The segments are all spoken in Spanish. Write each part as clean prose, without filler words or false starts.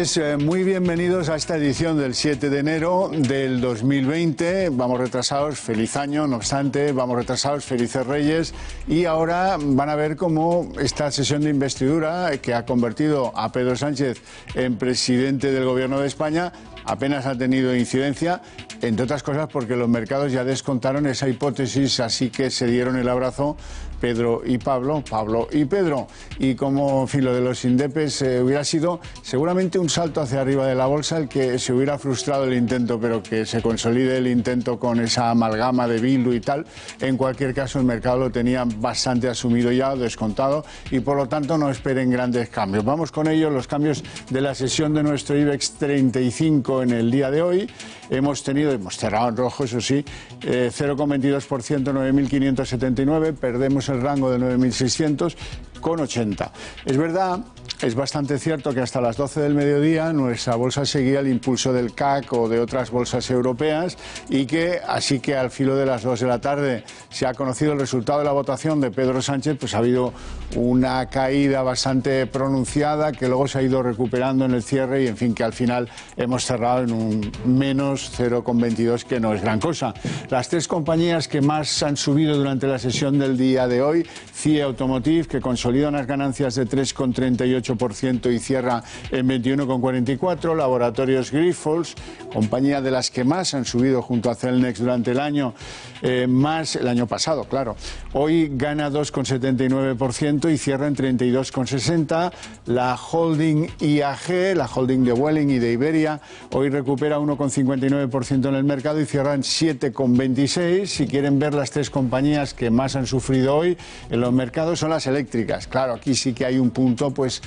noches, muy bienvenidos a esta edición del 7 de enero del 2020. Vamos retrasados, feliz año, no obstante, vamos retrasados, felices Reyes. Y ahora van a ver cómo esta sesión de investidura que ha convertido a Pedro Sánchez en presidente del Gobierno de España apenas ha tenido incidencia, entre otras cosas porque los mercados ya descontaron esa hipótesis, así que se dieron el abrazo Pedro y Pablo, Pablo y Pedro. Y como, en fin, lo de los indepes hubiera sido seguramente un salto hacia arriba de la bolsa el que se hubiera frustrado el intento, pero que se consolide el intento con esa amalgama de Bildu y tal. En cualquier caso, el mercado lo tenía bastante asumido ya, descontado, y por lo tanto no esperen grandes cambios. Vamos con ellos, los cambios de la sesión de nuestro IBEX 35 en el día de hoy. Hemos cerrado en rojo, eso sí, 0,22%, 9.579, perdemos el rango de 9.600,80. Es verdad, es bastante cierto que hasta las 12 del mediodía nuestra bolsa seguía el impulso del CAC o de otras bolsas europeas y que, así que al filo de las 2 de la tarde se ha conocido el resultado de la votación de Pedro Sánchez, pues ha habido una caída bastante pronunciada que luego se ha ido recuperando en el cierre y, en fin, que al final hemos cerrado en un menos 0,22, que no es gran cosa. Las tres compañías que más han subido durante la sesión del día de hoy: CIE Automotive, que consolida unas ganancias de 3,38% y cierra en 21,44%. Laboratorios Grifols, compañía de las que más han subido junto a Celnex durante el año, más el año pasado, claro. Hoy gana 2,79% y cierra en 32,60%. La holding IAG, la holding de Vueling y de Iberia, hoy recupera 1,59% en el mercado y cierra en 7,26%. Si quieren ver las tres compañías que más han sufrido hoy en los mercados, son las eléctricas. Claro, aquí sí que hay un punto pues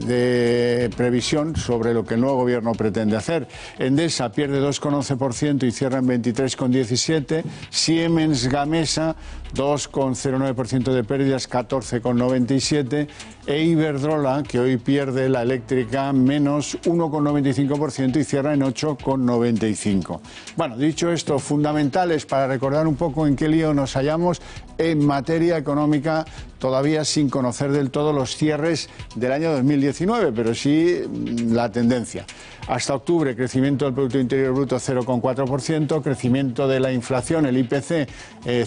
de previsión sobre lo que el nuevo gobierno pretende hacer. Endesa pierde 2,11% y cierra en 23,17%. Siemens Gamesa 2,09% de pérdidas, 14,97%. E Iberdrola, que hoy pierde la eléctrica, menos 1,95% y cierra en 8,95%. Bueno, dicho esto, fundamentales para recordar un poco en qué lío nos hallamos en materia económica, todavía sin conocer del todo los cierres del año 2019, pero sí la tendencia. Hasta octubre, crecimiento del Producto Interior Bruto 0,4%, crecimiento de la inflación, el IPC,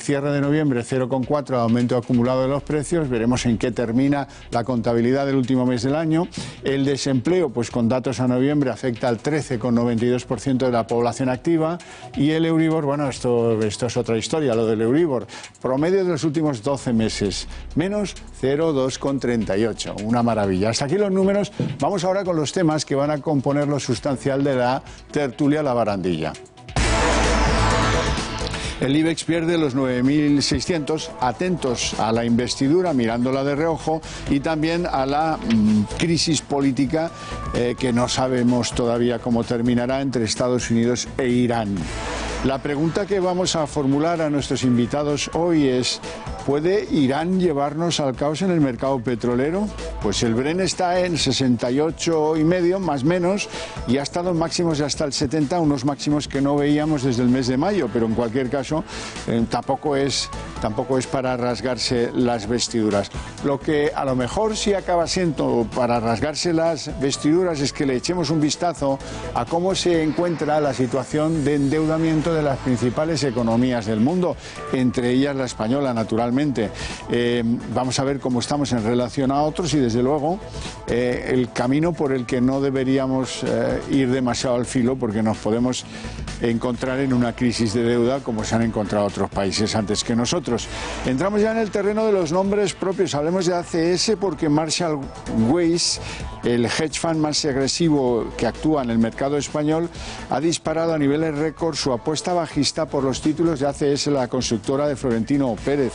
cierre de noviembre 0,4%, aumento acumulado de los precios. Veremos en qué termina la contabilidad del último mes del año. El desempleo, pues con datos a noviembre, afecta al 13,92% de la población activa. Y el Euribor, bueno, esto es otra historia, lo del Euribor. Promedio de los últimos 12 meses, menos 0,238. Una maravilla. Hasta aquí los números. Vamos ahora con los temas que van a componer lo sustancial de la tertulia La Barandilla. El IBEX pierde los 9.600, atentos a la investidura, mirándola de reojo, y también a la crisis política que no sabemos todavía cómo terminará entre Estados Unidos e Irán. La pregunta que vamos a formular a nuestros invitados hoy es: ¿puede Irán llevarnos al caos en el mercado petrolero? Pues el Brent está en 68,5, más o menos, y ha estado en máximos de hasta el 70, unos máximos que no veíamos desde el mes de mayo, pero en cualquier caso tampoco es para rasgarse las vestiduras. Lo que a lo mejor sí acaba siendo para rasgarse las vestiduras es que le echemos un vistazo a cómo se encuentra la situación de endeudamiento de las principales economías del mundo, entre ellas la española, naturalmente. Vamos a ver cómo estamos en relación a otros y, desde luego, el camino por el que no deberíamos ir demasiado al filo, porque nos podemos encontrar en una crisis de deuda como se han encontrado otros países antes que nosotros. Entramos ya en el terreno de los nombres propios. Hablemos de ACS porque Marshall Wace, el hedge fund más agresivo que actúa en el mercado español, ha disparado a niveles récord su apuesta bajista por los títulos de ACS, la constructora de Florentino Pérez.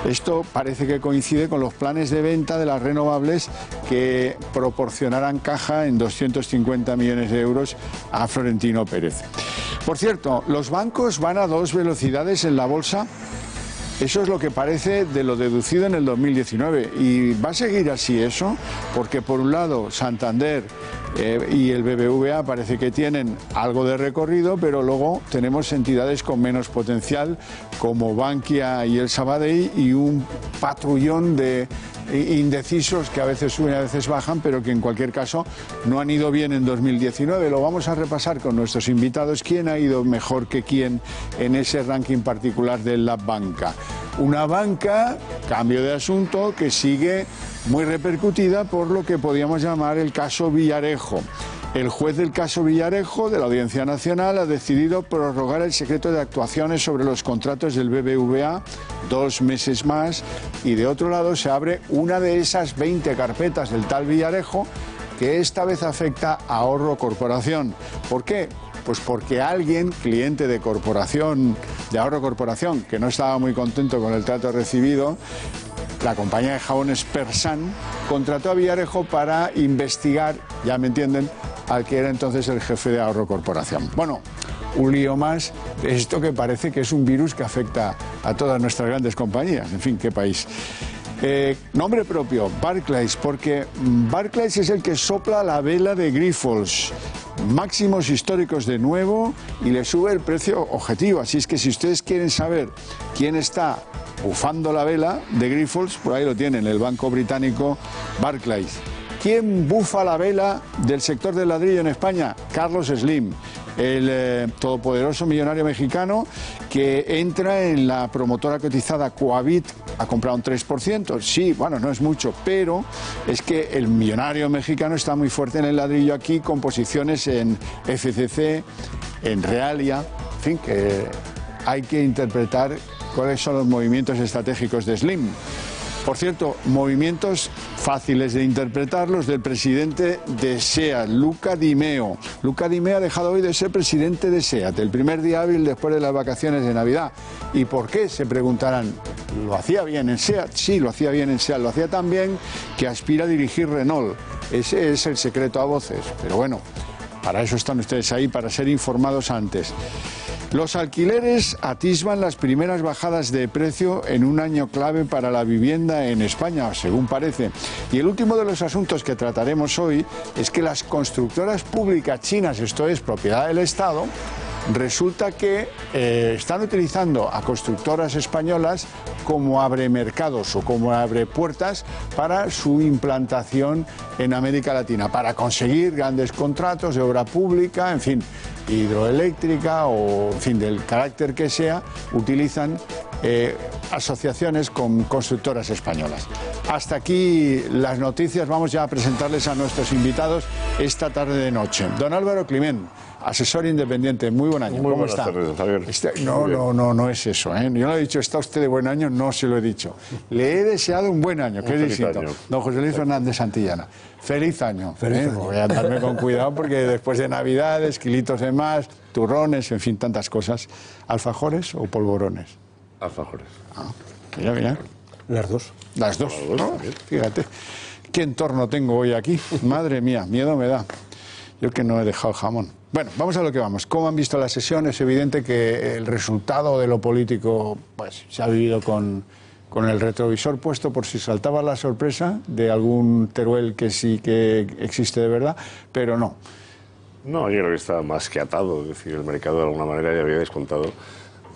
Esto parece que coincide con los planes de venta de las renovables que proporcionarán caja en 250 millones de euros a Florentino Pérez. Por cierto, los bancos van a 2 velocidades en la bolsa. Eso es lo que parece de lo deducido en el 2019. Y va a seguir así eso, porque por un lado Santander y el BBVA parece que tienen algo de recorrido, pero luego tenemos entidades con menos potencial como Bankia y el Sabadell y un patrullón de indecisos que a veces suben y a veces bajan, pero que en cualquier caso no han ido bien en 2019. Lo vamos a repasar con nuestros invitados. ¿Quién ha ido mejor que quién en ese ranking particular de la banca? Una banca, cambio de asunto, que sigue muy repercutida por lo que podríamos llamar el caso Villarejo. El juez del caso Villarejo de la Audiencia Nacional ha decidido prorrogar el secreto de actuaciones sobre los contratos del BBVA 2 meses más, y de otro lado se abre una de esas 20 carpetas del tal Villarejo que esta vez afecta a Ahorro Corporación. ¿Por qué? Pues porque alguien, cliente de Ahorro Corporación, que no estaba muy contento con el trato recibido, la compañía de jabones Persan contrató a Villarejo para investigar, ya me entienden, al que era entonces el jefe de Ahorro Corporación. Bueno, un lío más de esto que parece que es un virus que afecta a todas nuestras grandes compañías. En fin, qué país. Nombre propio, Barclays, porque Barclays es el que sopla la vela de Grifols. Máximos históricos de nuevo y le sube el precio objetivo. Así es que si ustedes quieren saber quién está bufando la vela de Grifols, por ahí lo tienen, el banco británico Barclays. ¿Quién bufa la vela del sector del ladrillo en España? Carlos Slim, el todopoderoso millonario mexicano que entra en la promotora cotizada Coavit, ha comprado un 3%. Sí, bueno, no es mucho, pero es que el millonario mexicano está muy fuerte en el ladrillo aquí, con posiciones en FCC, en Realia, en fin, que hay que interpretar cuáles son los movimientos estratégicos de Slim. Por cierto, movimientos fáciles de interpretar, los del presidente de SEAT, Luca Di Meo. Luca Di Meo ha dejado hoy de ser presidente de SEAT, el primer día hábil después de las vacaciones de Navidad. ¿Y por qué? Se preguntarán. ¿Lo hacía bien en SEAT? Sí, lo hacía bien en SEAT. Lo hacía tan bien que aspira a dirigir Renault. Ese es el secreto a voces. Pero bueno, para eso están ustedes ahí, para ser informados antes. Los alquileres atisban las primeras bajadas de precio en un año clave para la vivienda en España, según parece. Y el último de los asuntos que trataremos hoy es que las constructoras públicas chinas, esto es propiedad del Estado, resulta que están utilizando a constructoras españolas como abremercados o como abrepuertas para su implantación en América Latina, para conseguir grandes contratos de obra pública, en fin, hidroeléctrica o, en fin, del carácter que sea, utilizan asociaciones con constructoras españolas. Hasta aquí las noticias. Vamos ya a presentarles a nuestros invitados esta tarde de noche. Don Álvaro Climent, asesor independiente, muy buen año. Muy ¿Cómo buenas está? tardes, Javier. No es eso, ¿eh? Yo no he dicho, ¿está usted de buen año? No se lo he dicho. Le he deseado un buen año, que es distinto. Don José Luis Fernández Santillana. Feliz año. Feliz año. Voy a andarme con cuidado porque después de Navidades, kilitos de más, turrones, en fin, tantas cosas. ¿Alfajores o polvorones? Alfajores. Ah, mira. Las dos. Las dos, ¿no? Fíjate. ¿Qué entorno tengo hoy aquí? Madre mía, miedo me da. Yo que no he dejado jamón. Bueno, vamos a lo que vamos. ¿Cómo han visto la sesión? Es evidente que el resultado de lo político pues se ha vivido con el retrovisor puesto por si saltaba la sorpresa de algún Teruel que sí que existe de verdad, pero no. No, yo creo que está más que atado. Es decir, el mercado de alguna manera ya había descontado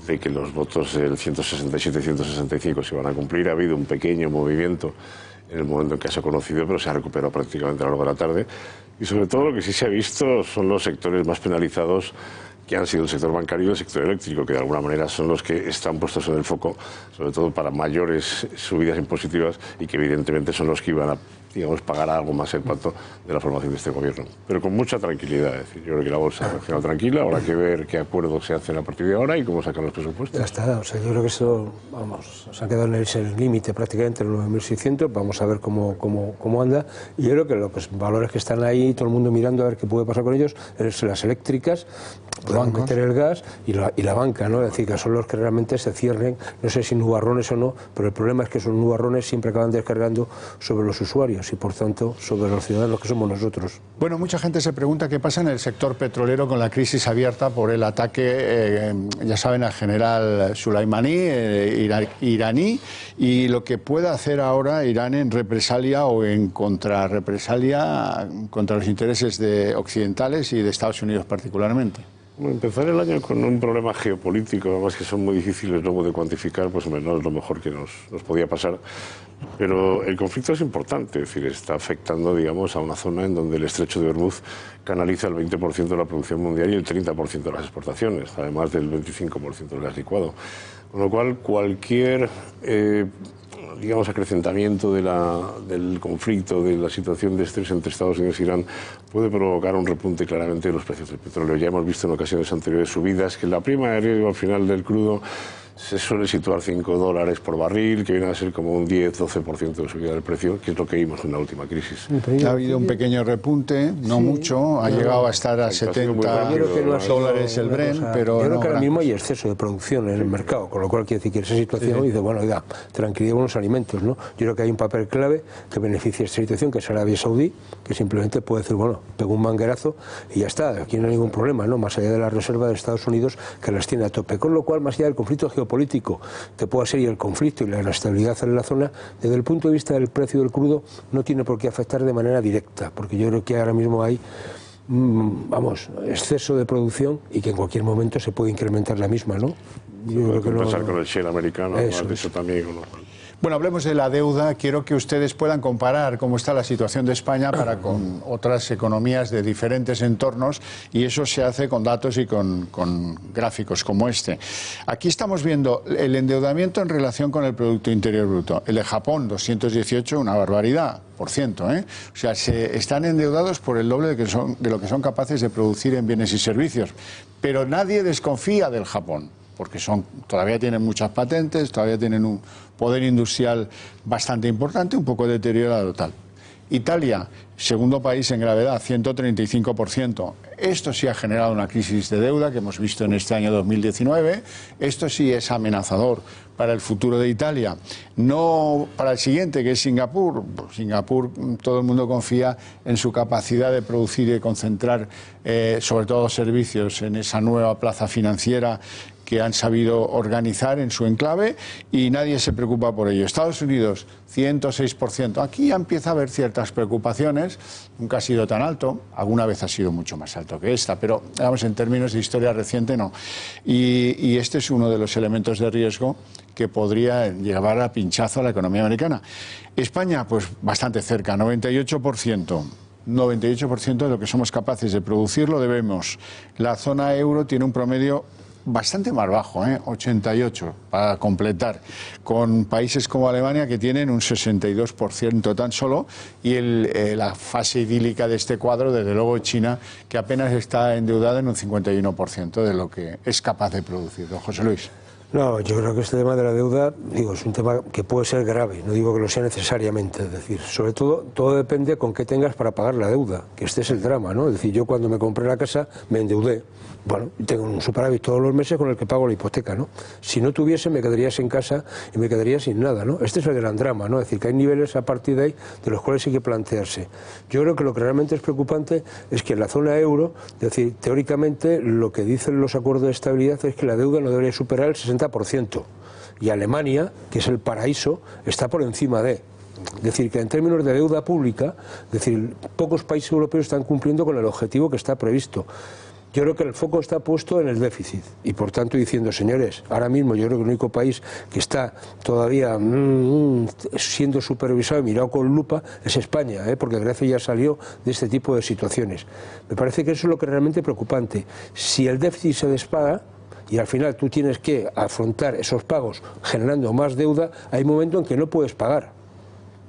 de que los votos del 167 y 165 se iban a cumplir. Ha habido un pequeño movimiento en el momento en que se ha conocido, pero se ha recuperado prácticamente a lo largo de la tarde. Y sobre todo lo que sí se ha visto son los sectores más penalizados, que han sido el sector bancario y el sector eléctrico, que de alguna manera son los que están puestos en el foco, sobre todo para mayores subidas impositivas, y que evidentemente son los que iban a, digamos, pagar algo más el pato de la formación de este gobierno. Pero con mucha tranquilidad. Es decir, yo creo que la bolsa ha reaccionado tranquila. Habrá que ver qué acuerdos se hacen a partir de ahora y cómo sacan los presupuestos. Ya está. O sea, yo creo que eso, vamos, se ha quedado en el límite prácticamente, en los 9.600. Vamos a ver cómo anda. Y yo creo que los valores que están ahí, todo el mundo mirando a ver qué puede pasar con ellos, es las eléctricas, pueden meter el gas y la banca, ¿no? Es decir, que son los que realmente se cierren, no sé si nubarrones o no, pero el problema es que esos nubarrones siempre acaban descargando sobre los usuarios y por tanto sobre los ciudadanos que somos nosotros. Bueno, mucha gente se pregunta qué pasa en el sector petrolero con la crisis abierta por el ataque, ya saben, al general Soleimani, iraní, y lo que pueda hacer ahora Irán en represalia o en contrarrepresalia contra los intereses occidentales y de Estados Unidos particularmente. Empezar el año con un problema geopolítico, además que son muy difíciles luego de cuantificar, pues no es lo mejor que nos podía pasar. Pero el conflicto es importante, es decir, está afectando, digamos, a una zona en donde el estrecho de Hormuz canaliza el 20% de la producción mundial y el 30% de las exportaciones, además del 25% del gas licuado. Con lo cual, cualquier digamos, acrecentamiento del conflicto, de la situación de estrés entre Estados Unidos e Irán, puede provocar un repunte claramente de los precios del petróleo. Ya hemos visto en ocasiones anteriores subidas, que la prima de riesgo al final del crudo se suele situar $5 por barril, que viene a ser como un 10-12% de subida del precio, que es lo que vimos en la última crisis. Ha habido un pequeño repunte, no mucho, ha llegado a estar a 70 dólares el Brent, pero yo creo que ahora mismo hay exceso de producción en el mercado, con lo cual quiere decir que esa situación dice, bueno, oiga, tranquilidad con los alimentos, ¿no? Yo creo que hay un papel clave que beneficia esta situación, que es Arabia Saudí, que simplemente puede decir, bueno, pego un manguerazo y ya está, aquí no hay ningún problema, ¿no? Más allá de la reserva de Estados Unidos, que las tiene a tope. Con lo cual, más allá del conflicto geopolítico que pueda ser y el conflicto y la inestabilidad en la zona, desde el punto de vista del precio del crudo no tiene por qué afectar de manera directa, porque yo creo que ahora mismo hay exceso de producción y que en cualquier momento se puede incrementar la misma, ¿no? Yo creo que pasar con el shale americano, eso también. Bueno, hablemos de la deuda. Quiero que ustedes puedan comparar cómo está la situación de España para con otras economías de diferentes entornos, y eso se hace con datos y con gráficos como este. Aquí estamos viendo el endeudamiento en relación con el Producto Interior Bruto. El de Japón, 218, una barbaridad, por ciento, ¿eh? O sea, se están endeudados por el doble de lo que son capaces de producir en bienes y servicios. Pero nadie desconfía del Japón, porque todavía tienen muchas patentes, todavía tienen un poder industrial bastante importante, un poco deteriorado tal. Italia, segundo país en gravedad, 135%. Esto sí ha generado una crisis de deuda que hemos visto en este año 2019. Esto sí es amenazador para el futuro de Italia. No para el siguiente, que es Singapur. Singapur, todo el mundo confía en su capacidad de producir y concentrar, sobre todo servicios, en esa nueva plaza financiera que han sabido organizar en su enclave, y nadie se preocupa por ello. Estados Unidos, 106%. Aquí ya empieza a haber ciertas preocupaciones. Nunca ha sido tan alto, alguna vez ha sido mucho más alto que esta, pero digamos, en términos de historia reciente no. Y este es uno de los elementos de riesgo que podría llevar a pinchazo a la economía americana. España, pues bastante cerca, 98%. 98% de lo que somos capaces de producir lo debemos. La zona euro tiene un promedio bastante más bajo, 88 para completar, con países como Alemania que tienen un 62% tan solo, y la fase idílica de este cuadro, desde luego China, que apenas está endeudada en un 51% de lo que es capaz de producir. Don José Luis. No, yo creo que este tema de la deuda, es un tema que puede ser grave, no digo que lo sea necesariamente, es decir, sobre todo depende con qué tengas para pagar la deuda, que este es el drama, ¿no? Es decir, yo cuando me compré la casa me endeudé, bueno, tengo un superávit todos los meses con el que pago la hipoteca, ¿no? Si no tuviese, me quedaría sin casa y me quedaría sin nada, ¿no? Este es el gran drama, ¿no? Es decir, que hay niveles a partir de ahí de los cuales hay que plantearse. Yo creo que lo que realmente es preocupante es que en la zona euro, es decir, teóricamente lo que dicen los acuerdos de estabilidad es que la deuda no debería superar el 60%, y Alemania, que es el paraíso, está por encima de. Es decir, que en términos de deuda pública, es decir, pocos países europeos están cumpliendo con el objetivo que está previsto. Yo creo que el foco está puesto en el déficit y, por tanto, diciendo, señores, ahora mismo yo creo que el único país que está todavía siendo supervisado y mirado con lupa es España, porque Grecia ya salió de este tipo de situaciones. Me parece que eso es lo que es realmente preocupante. Si el déficit se despaga y al final tú tienes que afrontar esos pagos generando más deuda, hay un momento en que no puedes pagar.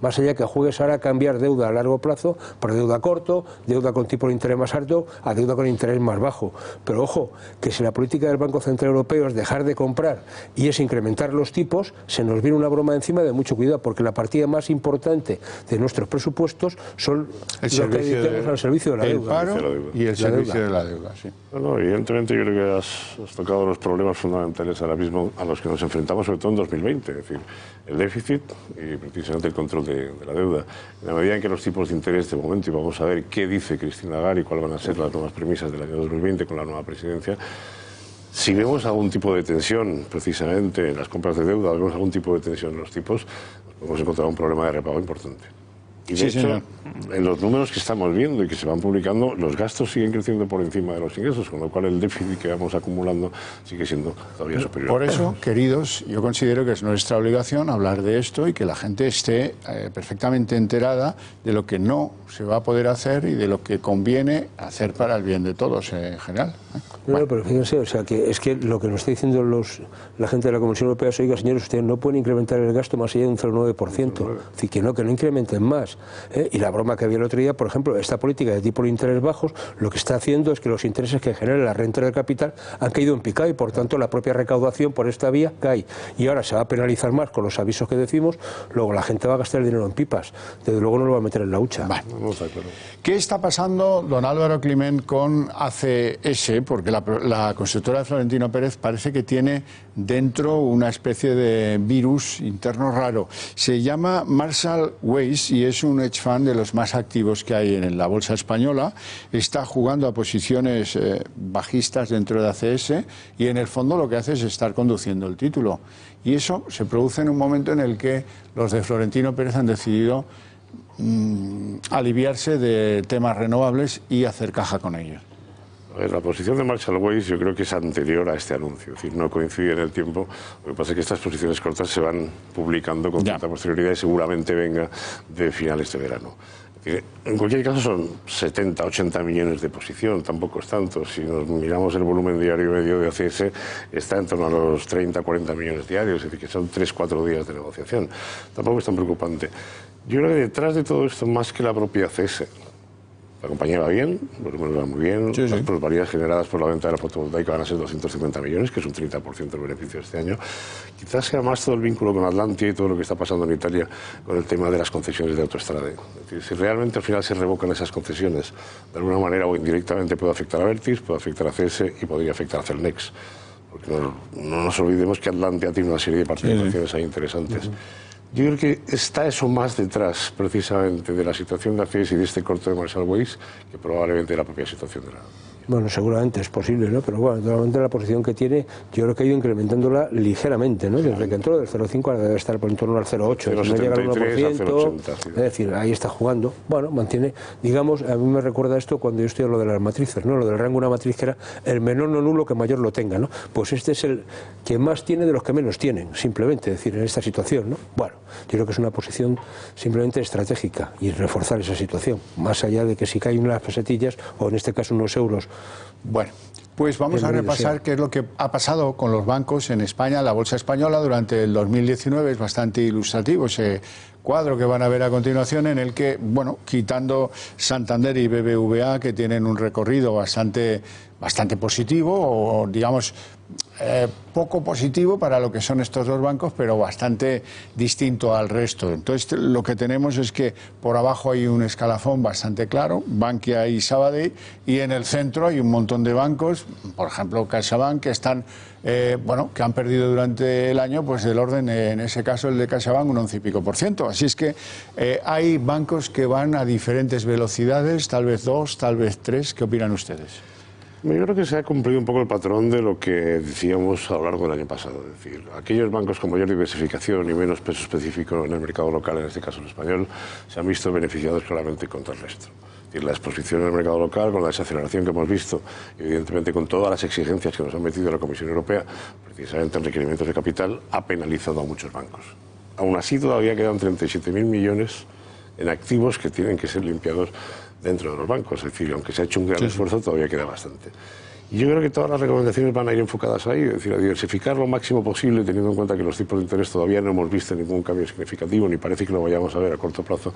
Más allá que juegues ahora a cambiar deuda a largo plazo por deuda a corto, deuda con tipo de interés más alto, a deuda con interés más bajo. Pero ojo, que si la política del Banco Central Europeo es dejar de comprar y es incrementar los tipos, se nos viene una broma encima de mucho cuidado, porque la partida más importante de nuestros presupuestos son el servicio de la deuda. El paro y el servicio de la deuda, sí. No, evidentemente yo creo que has tocado los problemas fundamentales ahora mismo a los que nos enfrentamos, sobre todo en 2020, es decir, el déficit y precisamente el control de la deuda. En la medida en que los tipos de interés de momento, y vamos a ver qué dice Christine Lagarde y cuáles van a ser las nuevas premisas del año 2020 con la nueva presidencia, si vemos algún tipo de tensión precisamente en las compras de deuda, vemos algún tipo de tensión en los tipos, podemos encontrar un problema de repago importante. Y de hecho, en los números que estamos viendo y que se van publicando, los gastos siguen creciendo por encima de los ingresos, con lo cual el déficit que vamos acumulando sigue siendo todavía superior. Por eso, queridos, yo considero que es nuestra obligación hablar de esto y que la gente esté perfectamente enterada de lo que no se va a poder hacer y de lo que conviene hacer para el bien de todos en general. No, pero fíjense, o sea, que es que lo que nos está diciendo la gente de la Comisión Europea es, oiga, señores, ustedes no pueden incrementar el gasto más allá de un 0,9%. Es decir, que no incrementen más. Y la broma que había el otro día, por ejemplo, esta política de tipo de interés bajos, lo que está haciendo es que los intereses que genera la renta del capital han caído en picado y, por tanto, la propia recaudación por esta vía cae. Y ahora se va a penalizar más con los avisos que decimos, luego la gente va a gastar el dinero en pipas. Desde luego no lo va a meter en la hucha. ¿Qué está pasando, don Álvaro Climent, con ACS? Porque la constructora de Florentino Pérez parece que tiene dentro una especie de virus interno raro. Se llama Marshall Wace y es un hedge fund de los más activos que hay en la bolsa española. Está jugando a posiciones bajistas dentro de ACS y en el fondo lo que hace es estar conduciendo el título. Y eso se produce en un momento en el que los de Florentino Pérez han decidido aliviarse de temas renovables y hacer caja con ellos. A ver, la posición de Marshall Wace yo creo que es anterior a este anuncio, es decir, no coincide en el tiempo. Lo que pasa es que estas posiciones cortas se van publicando con cierta posterioridad y seguramente venga de finales de verano. En cualquier caso son 70, 80 millones de posición, tampoco es tanto. Si nos miramos el volumen diario medio de ACS, está en torno a los 30, 40 millones diarios, es decir, que son 3, 4 días de negociación. Tampoco es tan preocupante. Yo creo que detrás de todo esto, más que la propia ACS, la compañía va bien, los números van muy bien, las plusvalías generadas por la venta de la fotovoltaica van a ser 250 millones, que es un 30% del beneficio de este año. Quizás sea más todo el vínculo con Atlantia y todo lo que está pasando en Italia con el tema de las concesiones de autoestrada. Es decir, si realmente al final se revocan esas concesiones, de alguna manera o indirectamente puede afectar a Vertis, puede afectar a CS y podría afectar a Celnex. Porque no nos olvidemos que Atlantia tiene una serie de participaciones ahí interesantes. Yo creo que está eso más detrás, precisamente, de la situación de ACS y de este corte de Marshall Wace, que probablemente de la propia situación de la... Bueno, seguramente es posible, ¿no? Pero bueno, normalmente la posición que tiene, yo creo que ha ido incrementándola ligeramente, ¿no? Desde que entró del 0,5 ahora debe estar por en torno al 0,8, si no llega al 1%, es decir, ahí está jugando. Bueno, mantiene, digamos, a mí me recuerda esto cuando yo estudio lo de las matrices, ¿no? Lo del rango de una matriz que era el menor no nulo que mayor lo tenga, ¿no? Pues este es el que más tiene de los que menos tienen, simplemente, es decir, en esta situación, ¿no? Bueno, yo creo que es una posición simplemente estratégica y reforzar esa situación, más allá de que si caen unas pesetillas o en este caso unos euros. Bueno, pues vamos a repasar qué es lo que ha pasado con los bancos en España, la bolsa española durante el 2019. Es bastante ilustrativo ese cuadro que van a ver a continuación, en el que, bueno, quitando Santander y BBVA, que tienen un recorrido bastante positivo, o digamos poco positivo para lo que son estos dos bancos, pero bastante distinto al resto. Entonces lo que tenemos es que por abajo hay un escalafón bastante claro, Bankia y Sabadell, y en el centro hay un montón de bancos, por ejemplo CaixaBank, que están que han perdido durante el año pues del orden, en ese caso el de CaixaBank, un 11 y pico %. Así es que hay bancos que van a diferentes velocidades, tal vez 2, tal vez 3. ¿Qué opinan ustedes? Yo creo que se ha cumplido un poco el patrón de lo que decíamos a lo largo del año pasado. Es decir, aquellos bancos con mayor diversificación y menos peso específico en el mercado local, en este caso el español, se han visto beneficiados claramente contra el resto. Es decir, la exposición en el mercado local, con la desaceleración que hemos visto, y evidentemente con todas las exigencias que nos ha metido la Comisión Europea, precisamente en requerimientos de capital, ha penalizado a muchos bancos. Aún así, todavía quedan 37.000 millones en activos que tienen que ser limpiados dentro de los bancos, es decir, aunque se ha hecho un gran esfuerzo, todavía queda bastante. Y yo creo que todas las recomendaciones van a ir enfocadas ahí, es decir, a diversificar lo máximo posible, teniendo en cuenta que los tipos de interés todavía no hemos visto ningún cambio significativo, ni parece que lo vayamos a ver a corto plazo.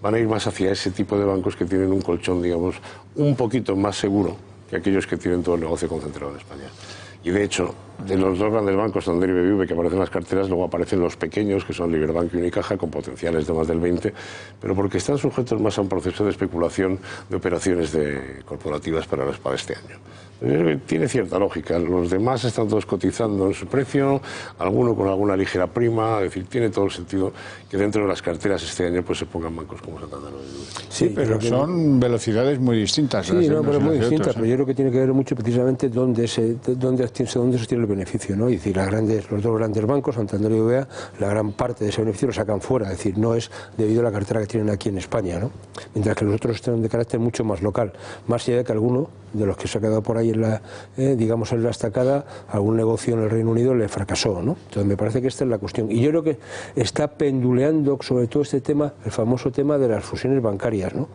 Van a ir más hacia ese tipo de bancos que tienen un colchón, digamos, un poquito más seguro que aquellos que tienen todo el negocio concentrado en España. Y de hecho, de los dos grandes bancos, Santander y BBV, que aparecen en las carteras, luego aparecen los pequeños, que son Liberbank y Unicaja, con potenciales de más del 20%, pero porque están sujetos más a un proceso de especulación de operaciones corporativas para este año. Tiene cierta lógica. Los demás están todos cotizando en su precio, alguno con alguna ligera prima, es decir, tiene todo el sentido que dentro de las carteras este año pues se pongan bancos como Santander. Sí, pero son velocidades muy distintas. Sí, no, pero muy distintas, pero yo creo que tiene que ver mucho precisamente dónde dónde se tiene el beneficio, ¿no? Es decir, los dos grandes bancos, Santander y BBVA, la gran parte de ese beneficio lo sacan fuera, es decir, no es debido a la cartera que tienen aquí en España, ¿no? Mientras que los otros están de carácter mucho más local, más allá de que alguno de los que se ha quedado por ahí en la, digamos, en la estacada, algún negocio en el Reino Unido le fracasó, ¿no? Entonces me parece que esta es la cuestión. Y yo creo que está penduleando sobre todo este tema, el famoso tema de las fusiones bancarias, ¿no?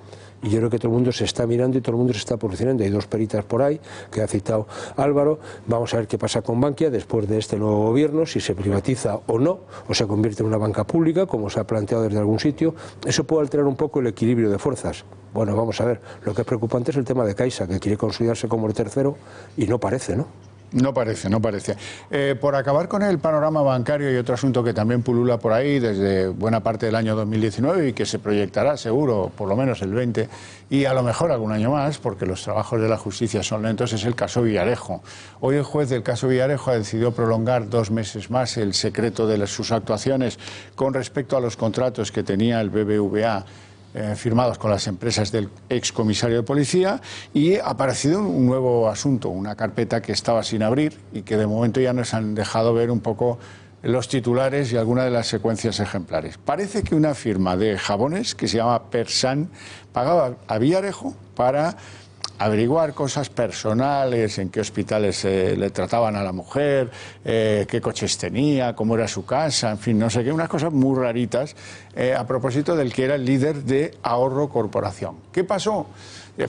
Y yo creo que todo el mundo se está mirando y todo el mundo se está posicionando. Hay dos peritas por ahí que ha citado Álvaro. Vamos a ver qué pasa con Bankia después de este nuevo gobierno, si se privatiza o no, o se convierte en una banca pública, como se ha planteado desde algún sitio. Eso puede alterar un poco el equilibrio de fuerzas. Bueno, vamos a ver. Lo que es preocupante es el tema de Caixa, que quiere consolidarse como el tercero y no parece, ¿no? No parece, no parece. Por acabar con el panorama bancario y otro asunto que también pulula por ahí desde buena parte del año 2019 y que se proyectará seguro por lo menos el 20 y a lo mejor algún año más porque los trabajos de la justicia son lentos, es el caso Villarejo. Hoy el juez del caso Villarejo ha decidido prolongar 2 meses más el secreto de sus actuaciones con respecto a los contratos que tenía el BBVA firmados con las empresas del excomisario de policía y ha aparecido un nuevo asunto, una carpeta que estaba sin abrir y que de momento ya nos han dejado ver un poco los titulares y algunas de las secuencias ejemplares. Parece que una firma de jabones que se llama Persan pagaba a Villarejo para averiguar cosas personales, en qué hospitales le trataban a la mujer, qué coches tenía, cómo era su casa, en fin, no sé qué, unas cosas muy raritas a propósito del que era el líder de Ahorro Corporación. ¿Qué pasó?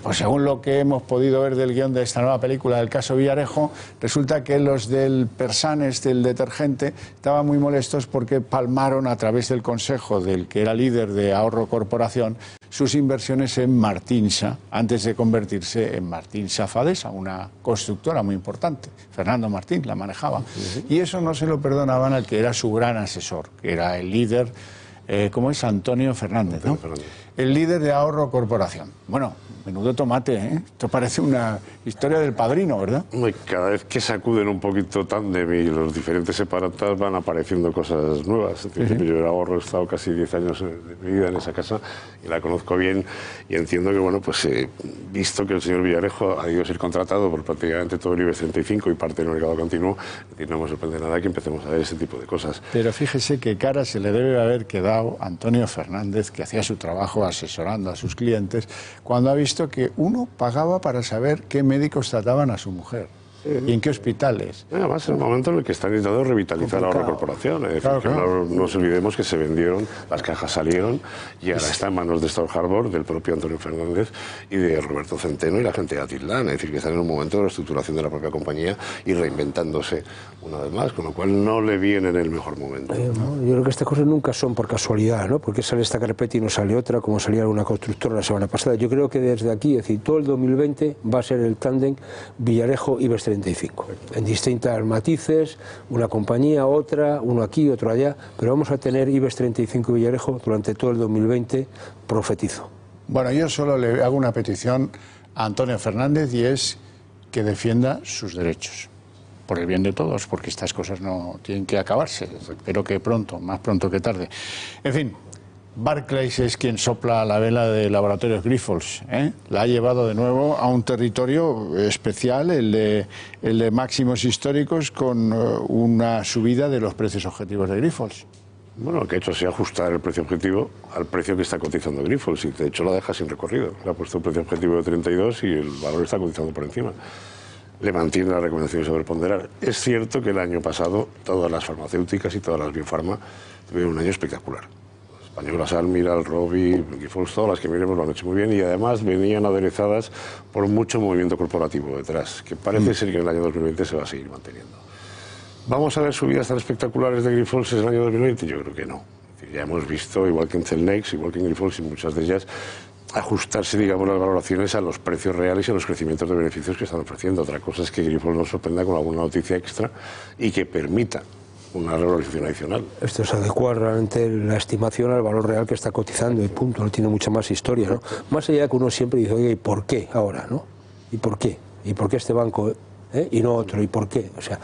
Pues según lo que hemos podido ver del guión de esta nueva película del caso Villarejo, resulta que los del Persan, del detergente, estaban muy molestos porque palmaron a través del consejo del que era líder de Ahorro Corporación sus inversiones en Martinsa, antes de convertirse en Martinsa Fadesa, una constructora muy importante. Fernando Martín la manejaba. Y eso no se lo perdonaban al que era su gran asesor, que era el líder, ¿cómo es? Antonio Fernández, ¿no? El líder de Ahorro Corporación. Bueno, menudo tomate, ¿eh? Esto parece una historia del Padrino, ¿verdad? Cada vez que sacuden un poquito Tándem y los diferentes separatas van apareciendo cosas nuevas. Yo en Ahorro he estado casi 10 años de mi vida en esa casa y la conozco bien y entiendo que, bueno, pues visto que el señor Villarejo ha ido a ser contratado por prácticamente todo el IBEX 35 y parte del mercado continuo, no me sorprende nada que empecemos a ver ese tipo de cosas. Pero fíjese qué cara se le debe haber quedado a Antonio Fernández, que hacía su trabajo asesorando a sus clientes, cuando ha visto que uno pagaba para saber qué médicos trataban a su mujer y en qué hospitales. Además, en el momento en el que están intentando revitalizar la Ahorro Corporación. Es decir, que no nos olvidemos que se vendieron, las cajas salieron y ahora está en manos de Stone Harbor, del propio Antonio Fernández y de Roberto Centeno y la gente de Atitlán. Es decir, que están en un momento de reestructuración de la propia compañía y reinventándose una vez más, con lo cual no le viene en el mejor momento. Yo creo que estas cosas nunca son por casualidad, ¿no? Porque sale esta carpeta y no sale otra, como salía una constructora la semana pasada. Yo creo que desde aquí, es decir, todo el 2020 va a ser el tándem Villarejo-IBEX 35, en distintas matices, una compañía, otra, uno aquí, otro allá, pero vamos a tener IBEX 35 y Villarejo durante todo el 2020, profetizo. Bueno, yo solo le hago una petición a Antonio Fernández y es que defienda sus derechos, por el bien de todos, porque estas cosas no tienen que acabarse, espero que pronto, más pronto que tarde. En fin, Barclays es quien sopla la vela de Laboratorios Grifols, ¿eh? La ha llevado de nuevo a un territorio especial, el de máximos históricos, con una subida de los precios objetivos de Grifols. Bueno, lo que ha hecho es ajustar el precio objetivo al precio que está cotizando Grifols y de hecho lo deja sin recorrido. Le ha puesto un precio objetivo de 32 y el valor está cotizando por encima. Le mantiene la recomendación de sobreponderar. Es cierto que el año pasado todas las farmacéuticas y todas las biofarma tuvieron un año espectacular. Españolas, Almirall, Rovi, Grifols, todas las que miremos lo han hecho muy bien y además venían aderezadas por mucho movimiento corporativo detrás, que parece ser que en el año 2020 se va a seguir manteniendo. ¿Vamos a ver subidas tan espectaculares de Grifols en el año 2020? Yo creo que no. Es decir, ya hemos visto, igual que en Celnex, igual que en Grifols y muchas de ellas, ajustarse, digamos, las valoraciones a los precios reales y a los crecimientos de beneficios que están ofreciendo. Otra cosa es que Grifols nos sorprenda con alguna noticia extra y que permita una revalorización adicional. Esto es adecuar realmente la estimación al valor real que está cotizando y punto, no tiene mucha más historia, ¿no? Más allá de que uno siempre dice, oye, ¿y por qué ahora, no? ¿Y por qué? ¿Y por qué este banco y no otro, ¿y por qué? O sea,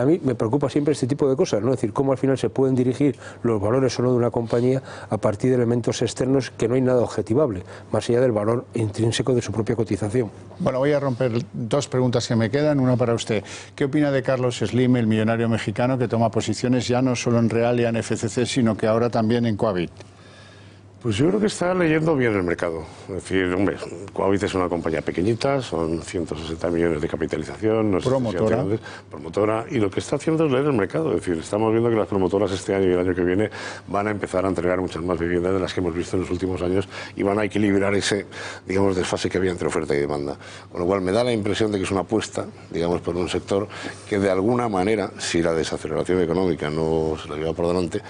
a mí me preocupa siempre este tipo de cosas, ¿no? Es decir, cómo al final se pueden dirigir los valores o no de una compañía a partir de elementos externos que no hay nada objetivable, más allá del valor intrínseco de su propia cotización. Bueno, voy a romper dos preguntas que me quedan, una para usted. ¿Qué opina de Carlos Slim, el millonario mexicano que toma posiciones ya no solo en Real y en FCC, sino que ahora también en Coavit? Pues yo creo que está leyendo bien el mercado. Es decir, hombre, Coavit es una compañía pequeñita, son 160 millones de capitalización, no sé promotora, y lo que está haciendo es leer el mercado. Es decir, estamos viendo que las promotoras este año y el año que viene van a empezar a entregar muchas más viviendas de las que hemos visto en los últimos años y van a equilibrar ese, digamos, desfase que había entre oferta y demanda. Con lo cual me da la impresión de que es una apuesta, digamos, por un sector que de alguna manera, si la desaceleración económica no se la lleva por delante,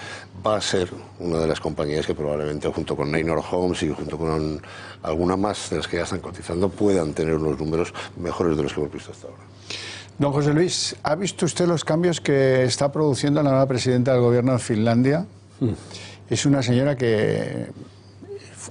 va a ser una de las compañías que probablemente, junto con Neinor Homes y junto con alguna más de las que ya están cotizando, puedan tener unos números mejores de los que hemos visto hasta ahora. Don José Luis, ¿ha visto usted los cambios que está produciendo la nueva presidenta del gobierno de Finlandia? Es una señora que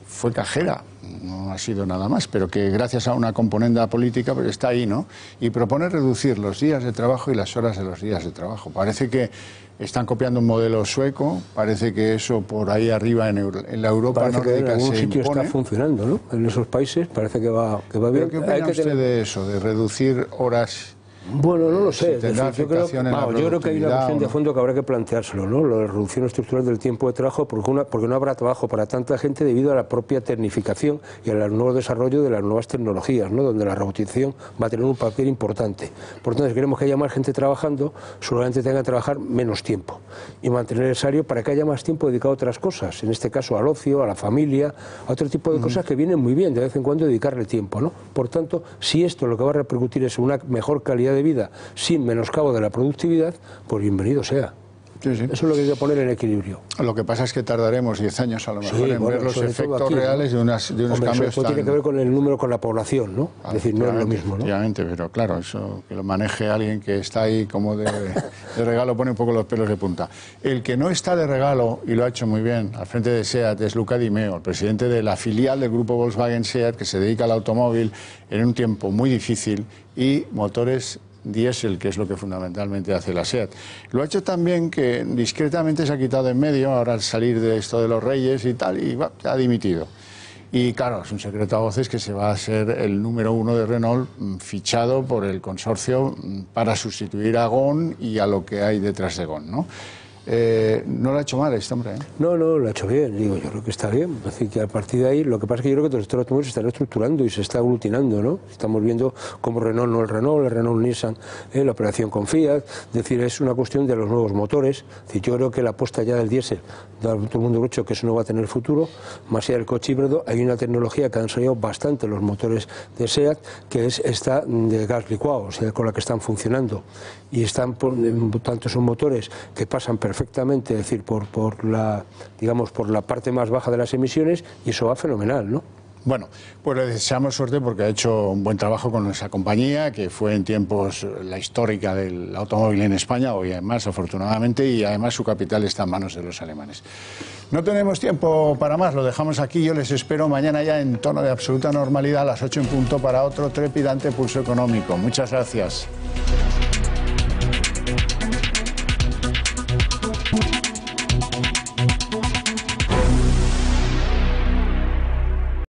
fue cajera, no ha sido nada más, pero que gracias a una componenda política pues está ahí, ¿no? Y propone reducir los días de trabajo y las horas de los días de trabajo. Parece que están copiando un modelo sueco, parece que eso por ahí arriba en la Europa parece nórdica que en algún se sitio impone. Está funcionando, ¿no? En esos países parece que va bien. ¿Qué opina usted de eso, de reducir horas? Bueno, no lo sé. Si tendrá afectación en la yo creo que hay una cuestión de no. fondo que habrá que planteárselo, ¿no? La reducción estructural del tiempo de trabajo, porque no habrá trabajo para tanta gente debido a la propia tecnificación y al nuevo desarrollo de las nuevas tecnologías, ¿no? Donde la robotización va a tener un papel importante. Por tanto, si queremos que haya más gente trabajando, solamente tenga que trabajar menos tiempo y mantener necesario para que haya más tiempo dedicado a otras cosas, en este caso al ocio, a la familia, a otro tipo de cosas que vienen muy bien de vez en cuando dedicarle tiempo, ¿no? Por tanto, si esto lo que va a repercutir es una mejor calidad de vida sin menoscabo de la productividad, pues bienvenido sea. Sí, sí. Eso es lo que hay que poner en equilibrio. Lo que pasa es que tardaremos 10 años a lo mejor en ver los efectos aquí, reales de unos cambios eso tiene que ver con el número, con la población, ¿no? Es decir, no es lo mismo, ¿no? Efectivamente, pero claro, eso que lo maneje alguien que está ahí como de regalo pone un poco los pelos de punta. El que no está de regalo, y lo ha hecho muy bien, al frente de SEAT, es Luca Di Meo, el presidente de la filial del grupo Volkswagen SEAT, que se dedica al automóvil en un tiempo muy difícil y motores diésel, que es lo que fundamentalmente hace la SEAT. Lo ha hecho también que discretamente se ha quitado en medio, ahora al salir de esto de los Reyes y tal, y ha dimitido. Y claro, es un secreto a voces que se va a ser el número 1 de Renault fichado por el consorcio para sustituir a Ghosn y a lo que hay detrás de Ghosn, ¿no? No lo ha hecho mal este hombre, ¿eh? No, lo ha hecho bien, digo, yo creo que está bien. Así que a partir de ahí, lo que pasa es que yo creo que todo el automóvil se está reestructurando y se está aglutinando, ¿no? Estamos viendo cómo Renault, no el Renault Nissan, la operación con Fiat, es decir, es una cuestión de los nuevos motores. Es decir, yo creo que la apuesta ya del diésel, todo el mundo ha dicho que eso no va a tener futuro, más allá del coche híbrido, hay una tecnología que han ensayado bastante los motores de SEAT, que es esta de gas licuado, o sea, con la que están funcionando. Y están, por tanto, son motores que pasan perfectamente, es decir, por la parte más baja de las emisiones, y eso va fenomenal, ¿no? Bueno, pues le deseamos suerte porque ha hecho un buen trabajo con esa compañía, que fue en tiempos la histórica del automóvil en España, hoy además, afortunadamente, y además su capital está en manos de los alemanes. No tenemos tiempo para más, lo dejamos aquí. Yo les espero mañana ya en tono de absoluta normalidad a las 8 en punto para otro trepidante pulso económico. Muchas gracias.